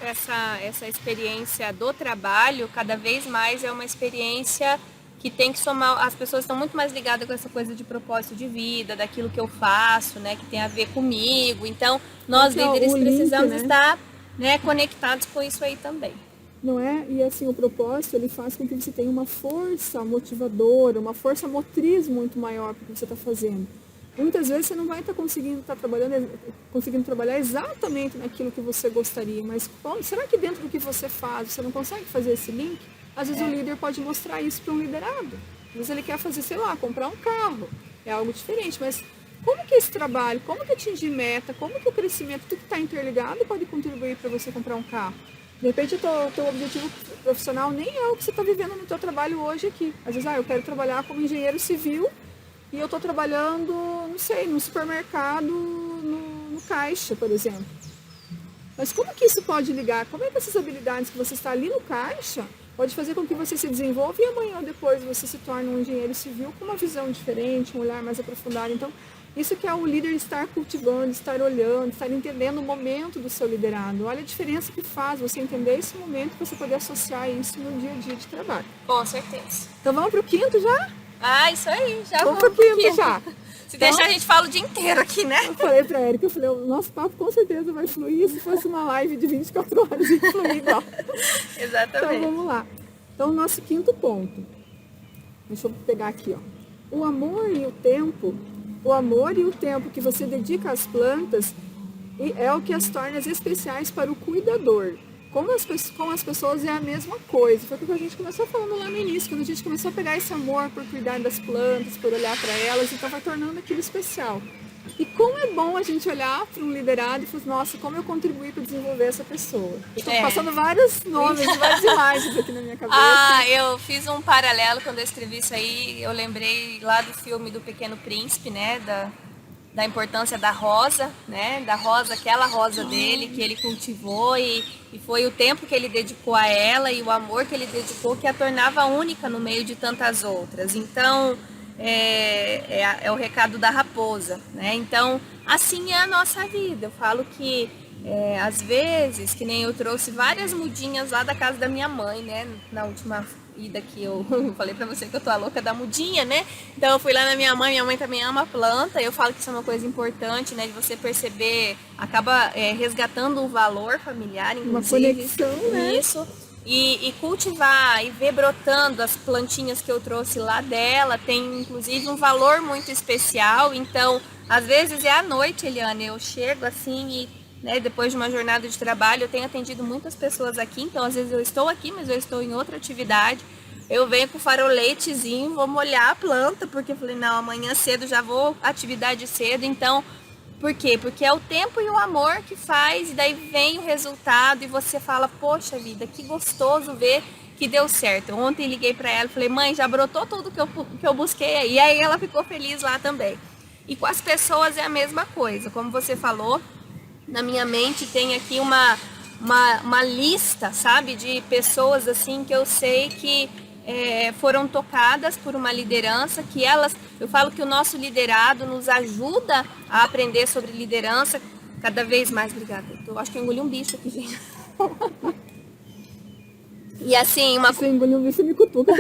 [SPEAKER 2] essa experiência do trabalho, cada vez mais é uma experiência que tem que somar. As pessoas estão muito mais ligadas com essa coisa de propósito de vida, daquilo que eu faço, né, que tem a ver comigo. Então, nós líderes precisamos estar, né, conectados com isso aí também.
[SPEAKER 1] Não é? E assim, o propósito, ele faz com que você tenha uma força motivadora, uma força motriz muito maior para o que você está fazendo. Muitas vezes você não vai estar conseguindo trabalhar exatamente naquilo que você gostaria, mas será que dentro do que você faz, você não consegue fazer esse link? Às vezes o líder pode mostrar isso para um liderado. Às vezes ele quer fazer, sei lá, comprar um carro. É algo diferente, mas como que esse trabalho, como que atingir meta, como que o crescimento, tudo que está interligado pode contribuir para você comprar um carro? De repente o teu objetivo profissional nem é o que você está vivendo no teu trabalho hoje aqui. Às vezes, eu quero trabalhar como engenheiro civil e eu estou trabalhando, não sei, no supermercado, no caixa, por exemplo. Mas como que isso pode ligar? Como é que essas habilidades que você está ali no caixa pode fazer com que você se desenvolva e amanhã ou depois você se torne um engenheiro civil com uma visão diferente, um olhar mais aprofundado. Então, isso que é o líder estar cultivando, estar olhando, estar entendendo o momento do seu liderado. Olha a diferença que faz você entender esse momento e você poder associar isso no dia a dia de trabalho.
[SPEAKER 2] Com certeza.
[SPEAKER 1] Então vamos para o quinto já?
[SPEAKER 2] Ah, isso aí, já
[SPEAKER 1] vamos para o quinto já.
[SPEAKER 2] Se deixar a gente fala o dia inteiro aqui, né?
[SPEAKER 1] Eu falei para a Érica, o nosso papo com certeza vai fluir. Se fosse uma live de 24 horas, ia fluir igual.
[SPEAKER 2] Exatamente.
[SPEAKER 1] Então vamos lá. Então o nosso quinto ponto. Deixa eu pegar aqui, ó. O amor e o tempo que você dedica às plantas é o que as torna especiais para o cuidador. Com as pessoas é a mesma coisa. Foi o que a gente começou falando lá no início, quando a gente começou a pegar esse amor por cuidar das plantas, por olhar para elas, então vai tornando aquilo especial. E como é bom a gente olhar para um liderado e falar, nossa, como eu contribuí para desenvolver essa pessoa. Eu estou passando vários nomes, várias imagens aqui na minha cabeça.
[SPEAKER 2] Eu fiz um paralelo quando eu escrevi isso aí, eu lembrei lá do filme do Pequeno Príncipe, né, da importância da rosa, né, da rosa, aquela rosa dele que ele cultivou e foi o tempo que ele dedicou a ela e o amor que ele dedicou que a tornava única no meio de tantas outras. Então, é o recado da raposa, né? Então, assim é a nossa vida. Eu falo que, às vezes, que nem eu trouxe várias mudinhas lá da casa da minha mãe, né? Na última ida que eu falei pra você que eu tô a louca da mudinha, né? Então, eu fui lá na minha mãe também ama planta. Eu falo que isso é uma coisa importante, né? De você perceber, acaba resgatando um valor familiar, inclusive.
[SPEAKER 1] Uma conexão, né?
[SPEAKER 2] Isso. E cultivar e ver brotando as plantinhas que eu trouxe lá dela tem inclusive um valor muito especial. Então, às vezes é à noite, Eliane, eu chego assim e, né, depois de uma jornada de trabalho, eu tenho atendido muitas pessoas aqui, então às vezes eu estou aqui, mas eu estou em outra atividade. Eu venho com o faroletezinho, vou molhar a planta, porque eu falei, não, amanhã cedo já vou atividade cedo, então... Por quê? Porque é o tempo e o amor que faz, e daí vem o resultado e você fala, poxa vida, que gostoso ver que deu certo. Ontem liguei para ela e falei, mãe, já brotou tudo que eu busquei aí. E aí ela ficou feliz lá também. E com as pessoas é a mesma coisa. Como você falou, na minha mente tem aqui uma lista, sabe, de pessoas assim que eu sei que foram tocadas por uma liderança, que eu falo que o nosso liderado nos ajuda a aprender sobre liderança cada vez mais. Obrigada, eu acho que eu engoli um bicho aqui, gente. E assim,
[SPEAKER 1] Você engoliu um bicho e me cutuca.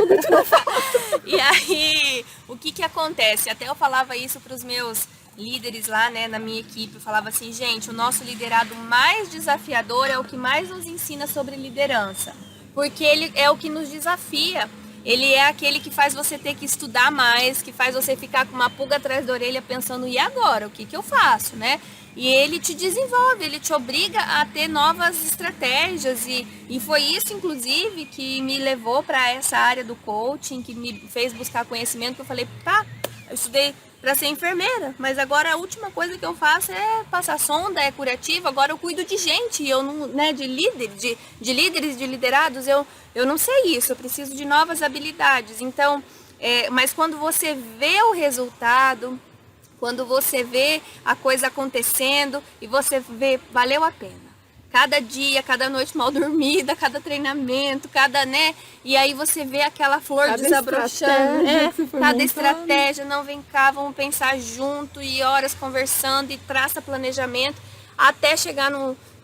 [SPEAKER 2] E aí, o que acontece? Até eu falava isso para os meus líderes lá, né, na minha equipe, eu falava assim, gente, o nosso liderado mais desafiador é o que mais nos ensina sobre liderança. Porque ele é o que nos desafia, ele é aquele que faz você ter que estudar mais, que faz você ficar com uma pulga atrás da orelha pensando, e agora, o que eu faço, né? E ele te desenvolve, ele te obriga a ter novas estratégias. E foi isso, inclusive, que me levou para essa área do coaching, que me fez buscar conhecimento, que eu falei, tá, eu estudei para ser enfermeira, mas agora a última coisa que eu faço é passar sonda, é curativo, agora eu cuido de gente, eu não, né, de líderes, de liderados, eu não sei isso, eu preciso de novas habilidades. Então, mas quando você vê o resultado, quando você vê a coisa acontecendo e você vê, valeu a pena. Cada dia, cada noite mal dormida, cada treinamento, né? E aí você vê aquela flor desabrochando. Cada estratégia, não, vem cá, vamos pensar junto e horas conversando e traça planejamento até chegar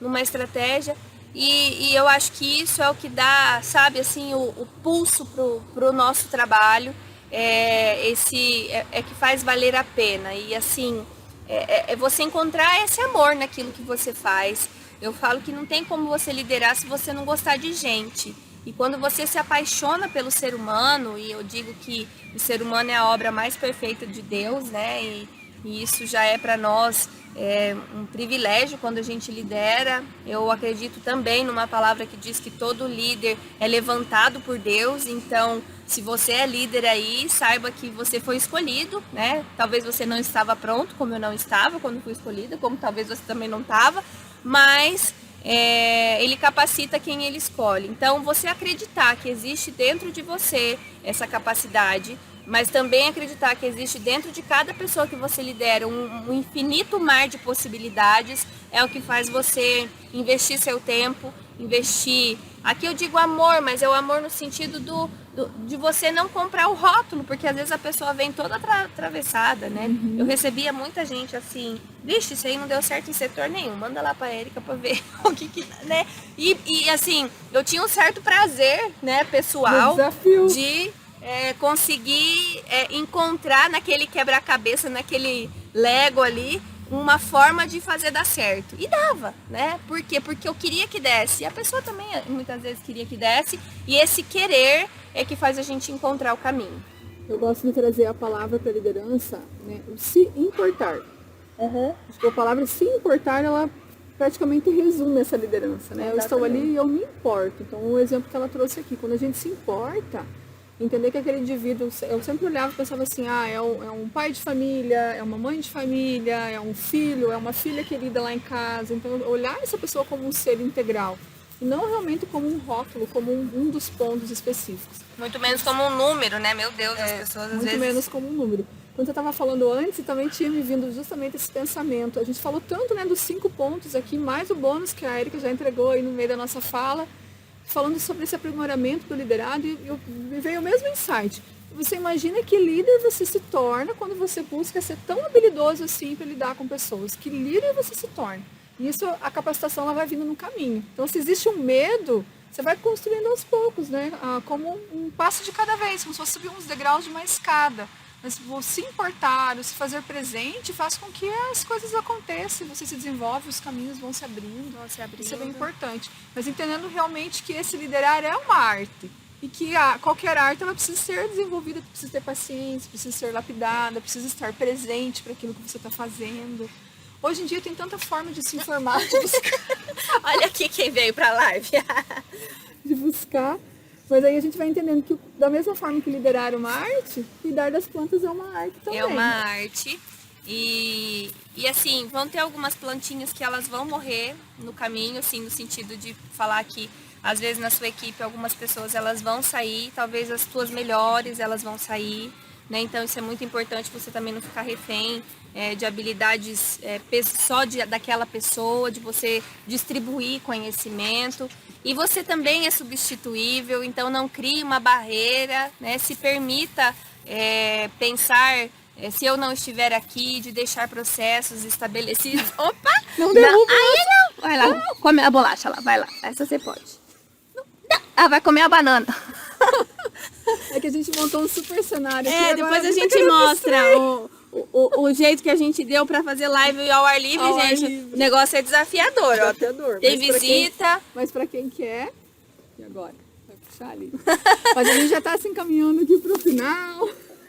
[SPEAKER 2] numa estratégia. E eu acho que isso é o que dá, sabe, assim, o pulso pro nosso trabalho. Que faz valer a pena. E assim, é você encontrar esse amor naquilo que você faz. Eu falo que não tem como você liderar se você não gostar de gente. E quando você se apaixona pelo ser humano, e eu digo que o ser humano é a obra mais perfeita de Deus, né? E isso já é para nós um privilégio quando a gente lidera. Eu acredito também numa palavra que diz que todo líder é levantado por Deus. Então, se você é líder aí, saiba que você foi escolhido, né? Talvez você não estava pronto, como eu não estava quando fui escolhida, como talvez você também não estava, mas ele capacita quem ele escolhe. Então, você acreditar que existe dentro de você essa capacidade, mas também acreditar que existe dentro de cada pessoa que você lidera um infinito mar de possibilidades, é o que faz você investir seu tempo, investir... Aqui eu digo amor, mas é o amor no sentido de você não comprar o rótulo, porque às vezes a pessoa vem toda atravessada, né? Uhum. Eu recebia muita gente assim, vixe, isso aí não deu certo em setor nenhum, manda lá pra Érica pra ver o que né? E assim, eu tinha um certo prazer, né, pessoal, de conseguir encontrar naquele quebra-cabeça, naquele Lego ali, uma forma de fazer dar certo. E dava, né? Por quê? Porque eu queria que desse. E a pessoa também muitas vezes queria que desse. E esse querer é que faz a gente encontrar o caminho.
[SPEAKER 1] Eu gosto de trazer a palavra para a liderança, né? O se importar. Uhum. Acho que a palavra se importar, ela praticamente resume essa liderança, né? Exatamente. Eu estou ali e eu me importo. Então, o exemplo que ela trouxe aqui, quando a gente se importa, entender que aquele indivíduo, eu sempre olhava e pensava assim, é um pai de família, é uma mãe de família, é um filho, é uma filha querida lá em casa. Então, olhar essa pessoa como um ser integral, e não realmente como um rótulo, como um dos pontos específicos.
[SPEAKER 2] Muito menos como um número, né? Meu Deus, as pessoas às vezes...
[SPEAKER 1] Muito menos como um número. Quando você estava falando antes, também tinha me vindo justamente esse pensamento. A gente falou tanto, né, dos 5 pontos aqui, mais o bônus que a Érica já entregou aí no meio da nossa fala, falando sobre esse aprimoramento do liderado, e me veio o mesmo insight. Você imagina que líder você se torna quando você busca ser tão habilidoso assim para lidar com pessoas. Que líder você se torna. E isso, a capacitação, ela vai vindo no caminho. Então, se existe um medo, você vai construindo aos poucos, né? Como um passo de cada vez, como se fosse subir uns degraus de uma escada. Mas se importar, se fazer presente, faz com que as coisas aconteçam, você se desenvolve, os caminhos vão se abrindo. Isso é bem importante. Mas entendendo realmente que esse liderar é uma arte. E que qualquer arte, ela precisa ser desenvolvida, precisa ter paciência, precisa ser lapidada, precisa estar presente para aquilo que você está fazendo. Hoje em dia tem tanta forma de se informar, de buscar.
[SPEAKER 2] Olha aqui quem veio para a live.
[SPEAKER 1] De buscar. Mas aí a gente vai entendendo que da mesma forma que liderar é uma arte, cuidar das plantas é uma arte também.
[SPEAKER 2] É uma arte. E assim, vão ter algumas plantinhas que elas vão morrer no caminho, assim, no sentido de falar que às vezes na sua equipe algumas pessoas elas vão sair, talvez as tuas melhores elas vão sair, né? Então isso é muito importante, você também não ficar refém de habilidades só daquela pessoa, de você distribuir conhecimento. E você também é substituível, então não crie uma barreira, né? Se permita pensar, se eu não estiver aqui, de deixar processos estabelecidos. Opa!
[SPEAKER 1] Não derruba!
[SPEAKER 2] Aí não! Vai lá, come a bolacha lá, vai lá. Essa você pode. Não. Vai comer a banana.
[SPEAKER 1] É que a gente montou um super cenário aqui.
[SPEAKER 2] Depois a gente mostra o jeito que a gente deu pra fazer live ao ar livre, gente. O negócio é desafiador, ó. Tem visita.
[SPEAKER 1] Mas pra quem quer... E agora? Vai puxar ali. Mas a gente já tá se encaminhando aqui pro final.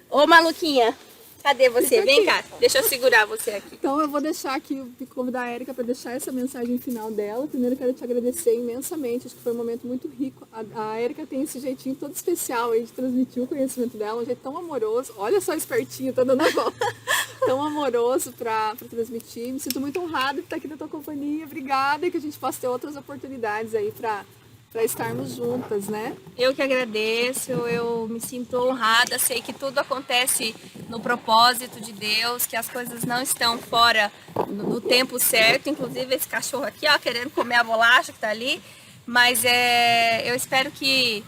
[SPEAKER 2] Ô, maluquinha. Cadê você?
[SPEAKER 1] Fica
[SPEAKER 2] Vem
[SPEAKER 1] aqui.
[SPEAKER 2] cá, deixa eu segurar você aqui.
[SPEAKER 1] Então eu vou deixar aqui, convidar a Érica para deixar essa mensagem final dela. Primeiro eu quero te agradecer imensamente, acho que foi um momento muito rico. A Érica tem esse jeitinho todo especial aí de transmitir o conhecimento dela, um jeito tão amoroso. Olha só espertinho, tá dando a volta. Tão amoroso para transmitir. Me sinto muito honrada de estar aqui na tua companhia. Obrigada e que a gente possa ter outras oportunidades aí para estarmos juntas, né?
[SPEAKER 2] Eu que agradeço, eu me sinto honrada, sei que tudo acontece no propósito de Deus, que as coisas não estão fora no tempo certo, inclusive esse cachorro aqui, ó, querendo comer a bolacha que tá ali, mas eu espero que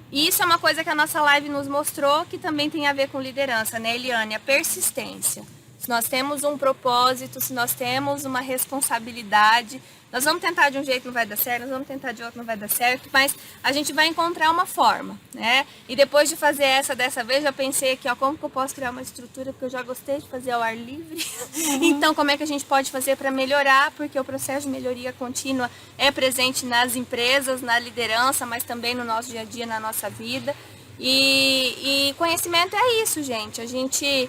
[SPEAKER 2] isso é uma coisa que a nossa live nos mostrou, que também tem a ver com liderança, né, Eliane? A persistência. Se nós temos um propósito, se nós temos uma responsabilidade, nós vamos tentar de um jeito, não vai dar certo, nós vamos tentar de outro, não vai dar certo, mas a gente vai encontrar uma forma, né? E depois de fazer dessa vez, já pensei aqui, ó, como que eu posso criar uma estrutura, porque eu já gostei de fazer ao ar livre. Então, como é que a gente pode fazer para melhorar, porque o processo de melhoria contínua é presente nas empresas, na liderança, mas também no nosso dia a dia, na nossa vida. E conhecimento é isso, gente. A gente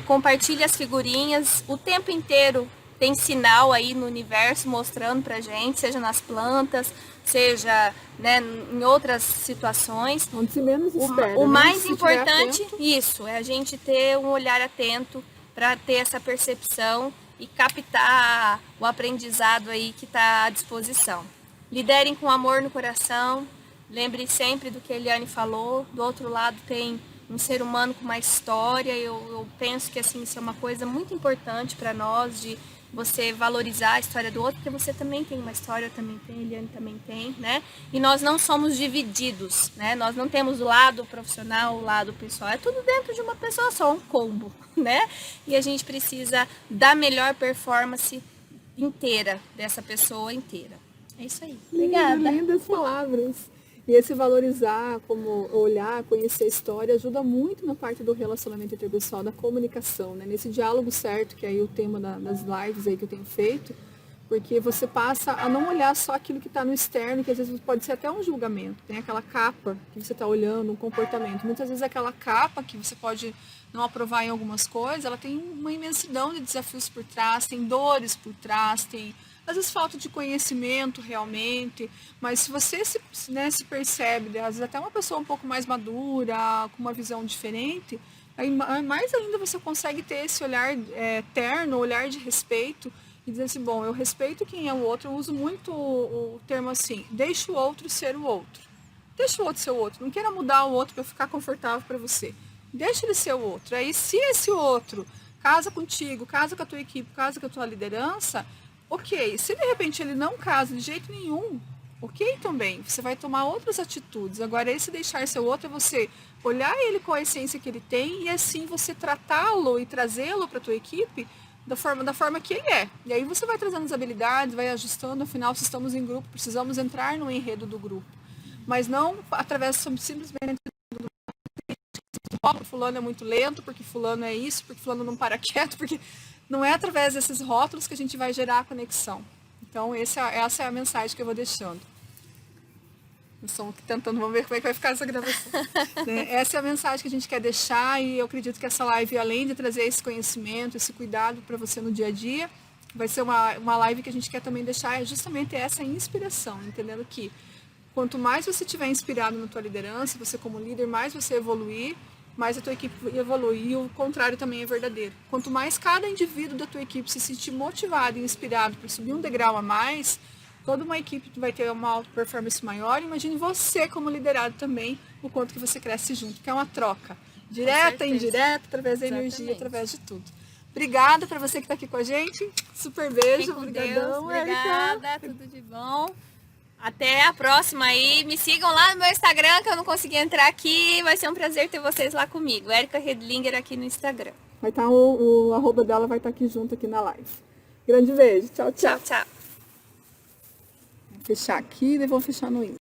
[SPEAKER 2] compartilha as figurinhas o tempo inteiro. Tem sinal aí no universo mostrando pra gente, seja nas plantas, seja, né, em outras situações.
[SPEAKER 1] Onde se menos espera.
[SPEAKER 2] O mais importante, isso, é a gente ter um olhar atento para ter essa percepção e captar o aprendizado aí que está à disposição. Liderem com amor no coração, lembre sempre do que a Eliane falou, do outro lado tem um ser humano com uma história, eu penso que assim, isso é uma coisa muito importante para nós, de você valorizar a história do outro, porque você também tem uma história, eu também tenho, a Eliane também tem, né? E nós não somos divididos, né? Nós não temos o lado profissional, o lado pessoal, é tudo dentro de uma pessoa só, um combo, né? E a gente precisa da melhor performance inteira, dessa pessoa inteira. É isso aí. Obrigada.
[SPEAKER 1] Lindas palavras. E esse valorizar, como olhar, conhecer a história, ajuda muito na parte do relacionamento interpessoal, da comunicação, né? Nesse diálogo certo, que é aí o tema das lives aí que eu tenho feito, porque você passa a não olhar só aquilo que está no externo, que às vezes pode ser até um julgamento. Tem aquela capa que você está olhando, um comportamento. Muitas vezes aquela capa que você pode não aprovar em algumas coisas, ela tem uma imensidão de desafios por trás, tem dores por trás, tem às vezes falta de conhecimento realmente, mas se você se percebe, às vezes até uma pessoa um pouco mais madura, com uma visão diferente, aí mais ainda você consegue ter esse olhar terno, olhar de respeito, e dizer assim, bom, eu respeito quem é o outro, eu uso muito o termo assim, deixa o outro ser o outro. Deixa o outro ser o outro, não queira mudar o outro para ficar confortável para você. Deixa ele ser o outro. Aí se esse outro casa contigo, casa com a tua equipe, casa com a tua liderança, ok, se de repente ele não casa de jeito nenhum, ok também, você vai tomar outras atitudes. Agora, esse deixar ser outro é você olhar ele com a essência que ele tem e assim você tratá-lo e trazê-lo para a tua equipe da forma que ele é. E aí você vai trazendo as habilidades, vai ajustando, afinal, se estamos em grupo, precisamos entrar no enredo do grupo. Mas não através simplesmente do fulano é muito lento, porque fulano é isso, porque fulano não para quieto, porque não é através desses rótulos que a gente vai gerar a conexão. Então, essa é a mensagem que eu vou deixando. Estamos tentando, vamos ver como é que vai ficar essa gravação. Né? Essa é a mensagem que a gente quer deixar e eu acredito que essa live, além de trazer esse conhecimento, esse cuidado para você no dia a dia, vai ser uma live que a gente quer também deixar justamente essa inspiração, entendendo que quanto mais você estiver inspirado na tua liderança, você como líder, mais você evoluir, mais a tua equipe evolui. E o contrário também é verdadeiro. Quanto mais cada indivíduo da tua equipe se sentir motivado e inspirado para subir um degrau a mais, toda uma equipe vai ter uma alta performance maior. Imagine você como liderado também, o quanto que você cresce junto, que é uma troca. Direta, indireta, através da energia, através de tudo. Obrigada para você que está aqui com a gente. Super beijo. Obrigadão,
[SPEAKER 2] obrigada, tudo de bom. Até a próxima aí. Me sigam lá no meu Instagram, que eu não consegui entrar aqui. Vai ser um prazer ter vocês lá comigo. Érica Redlinger aqui no Instagram.
[SPEAKER 1] Vai estar o arroba dela vai estar aqui junto aqui na live. Grande beijo. Tchau, tchau.
[SPEAKER 2] Tchau, tchau.
[SPEAKER 1] Vou fechar aqui e vou fechar no Insta.